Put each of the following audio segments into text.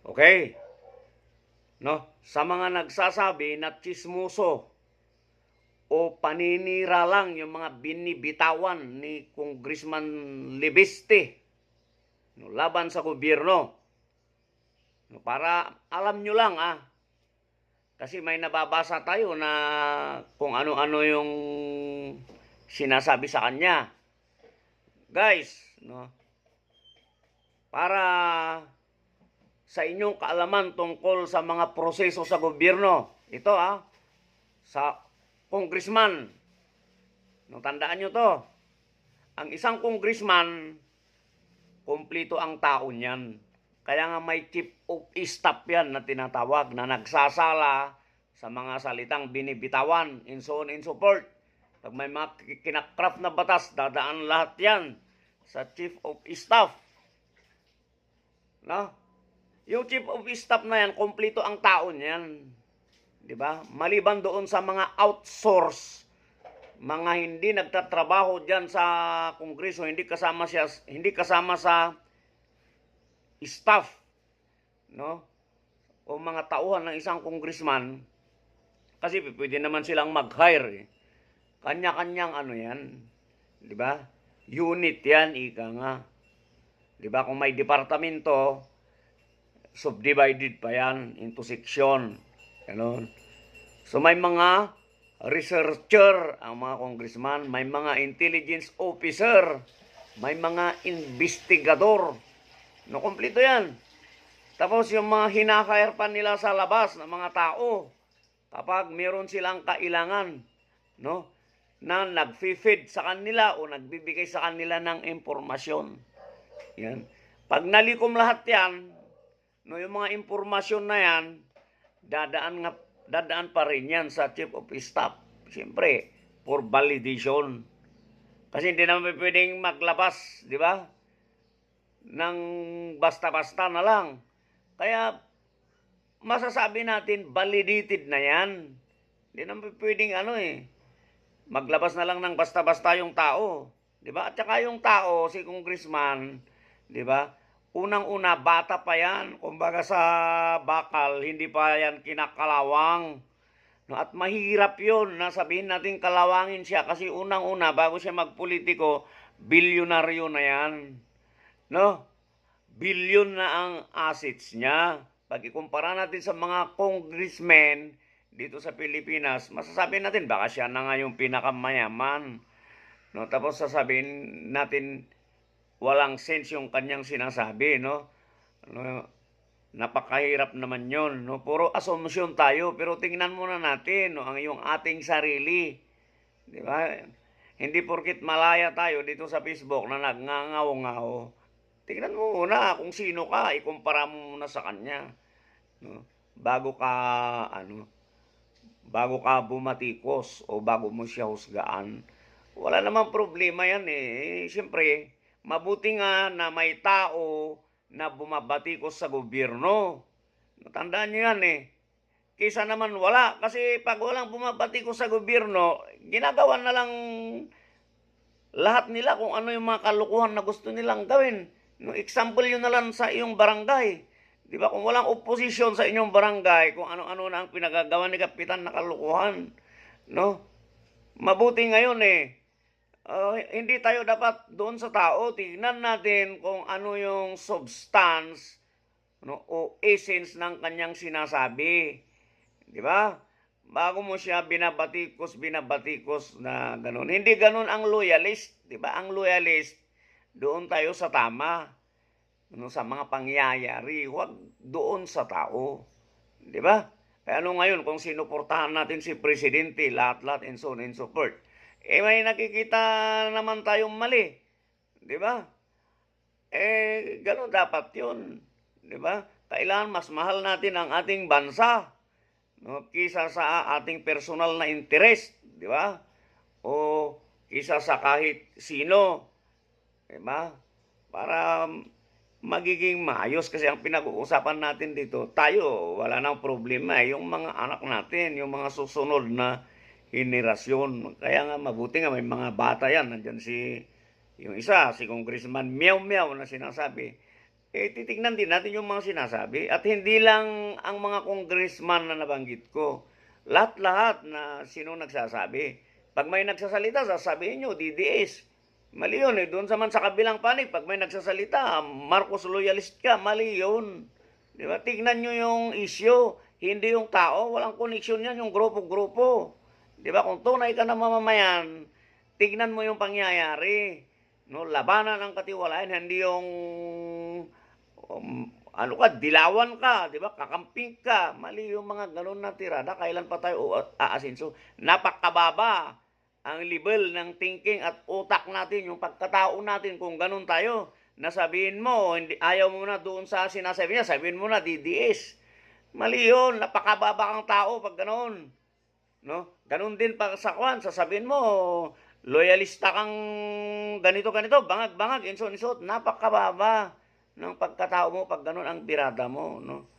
Okay? No? Sa mga nagsasabi na tsismoso o paninira lang yung mga binibitawan ni Congressman Libiste, no, laban sa gobyerno. No, para alam nyo lang kasi may nababasa tayo na kung ano-ano yung sinasabi sa kanya. Guys, no, para sa inyong kaalaman tungkol sa mga proseso sa gobyerno, ito sa congressman, no, tandaan nyo to, ang isang congressman, kumplito ang tao niyan. Kaya nga may chief of staff yan na tinatawag na nagsasala sa mga salitang binibitawan, and so on and so forth. Pag may mga kinakraft na batas, dadaan lahat yan sa chief of staff. No? Yung chief of staff na yan, kumplito ang tao niyan. Di ba? Maliban doon sa mga outsource, mga hindi nagtatrabaho diyan sa Kongreso, hindi kasama sa staff, no? O mga tauhan ng isang congressman, kasi pwede naman silang mag-hire. Kanya-kanyang yan, di ba? Unit yan, ika nga. Di ba? Kung may departamento, subdivided pa yan into section. Ganon. So may mga researcher ang mga congressman, may mga intelligence officer, may mga investigador. No, kompleto yan. Tapos yung mga hinahire pa nila sa labas ng mga tao, kapag meron silang kailangan, no, na nag-feed sa kanila o nagbibigay sa kanila ng impormasyon. Yan. Pag nalikom lahat yan, no, yung mga impormasyon na yan, dadaan pa rin yan sa chief of staff. Siyempre, for validation. Kasi hindi naman pwedeng maglabas, di ba? Ng basta-basta na lang. Kaya, masasabi natin, validated na yan. Hindi naman pwedeng maglabas na lang ng basta-basta yung tao. Di ba? At saka yung tao, si congressman, di ba? Unang-una, bata pa yan. Kumbaga sa bakal, hindi pa yan kinakalawang. No, at mahirap yun na sabihin natin kalawangin siya kasi unang-una, bago siya magpolitiko, bilyonaryo na yan. No? Bilyon na ang assets niya. Pag ikumpara natin sa mga congressmen dito sa Pilipinas, masasabi natin baka siya na nga yung pinakamayaman. No? Tapos sasabihin natin walang sense yung kanyang sinasabi, no? Napakahirap naman yun, no? Puro assumption tayo, pero tingnan muna natin, no, yung ating sarili. Di ba? Hindi porkit malaya tayo dito sa Facebook na nagngangaw-ngaw. Tingnan mo muna kung sino ka, ikumpara mo muna sa kanya. No? Bago ka bumatikos o bago mo siya husgaan. Wala namang problema yan Siyempre, mabuti nga na may tao na bumabatikos sa gobyerno. Tandaan nyo yan Kaysa naman wala. Kasi pag walang bumabatikos sa gobyerno, ginagawa na lang lahat nila kung ano yung mga kalukuhan na gusto nilang gawin. No, example yun na lang sa iyong barangay. Di ba? Kung walang oposisyon sa inyong barangay, kung ano-ano na ang pinagagawa ni Kapitan na kalukuhan. No? Mabuti ngayon hindi tayo dapat doon sa tao. Tignan natin kung ano yung substance, no, o essence ng kanyang sinasabi. Di ba? Bago mo siya binabatikos na ganun. Hindi ganun ang loyalist. Di ba? Ang loyalist, doon tayo sa tama. No, sa mga pangyayari, huwag doon sa tao. Di ba? Kaya ngayon, kung sinuportahan natin si Presidente, lahat-lahat, and so on and so forth, may nakikita naman tayong mali. Di ba? Ganun dapat yun. Di ba? Kailangan mas mahal natin ang ating bansa, no, kisa sa ating personal na interest. Di ba? O kisa sa kahit sino. Di ba? Para magiging maayos kasi ang pinag-uusapan natin dito, tayo, wala nang problema. Yung mga anak natin, yung mga susunod na henerasyon. Kaya nga mabuti nga may mga bata yan. Nandyan yung isa, si Congressman Meow Meow na sinasabi. titignan din natin yung mga sinasabi. At hindi lang ang mga congressman na nabanggit ko. Lahat-lahat na sino nagsasabi. Pag may nagsasalita, sasabihin nyo, DDS. Mali yun eh. Doon sa kabilang panig, pag may nagsasalita, Marcos loyalist ka, mali yun. Di ba? Tignan nyo yung issue, hindi yung tao. Walang connection yan, yung grupo-grupo. Di ba? Kung tunay ka na mamamayan, tignan mo yung pangyayari. No, labanan ang katiwalayan, hindi yung ano ka, dilawan ka, di ba? Kakamping ka. Mali yung mga ganun na tirada. Kailan pa tayo aasinso? Napakababa ang level ng thinking at utak natin, yung pagkatao natin kung ganun tayo. Nasabihin mo, hindi, ayaw mo na doon sa sinasabi niya, sabihin mo na DDS. Mali yun, napakababa kang tao pag ganun. No? Ganun din pag sa kwan, sasabihin mo, loyalista kang ganito-ganito, bangag-bangag, insot-insot, napakababa ng pagkatao mo pag ganun ang birada mo. No?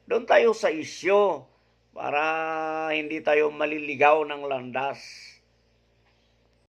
Doon tayo sa isyo para hindi tayo maliligaw ng landas.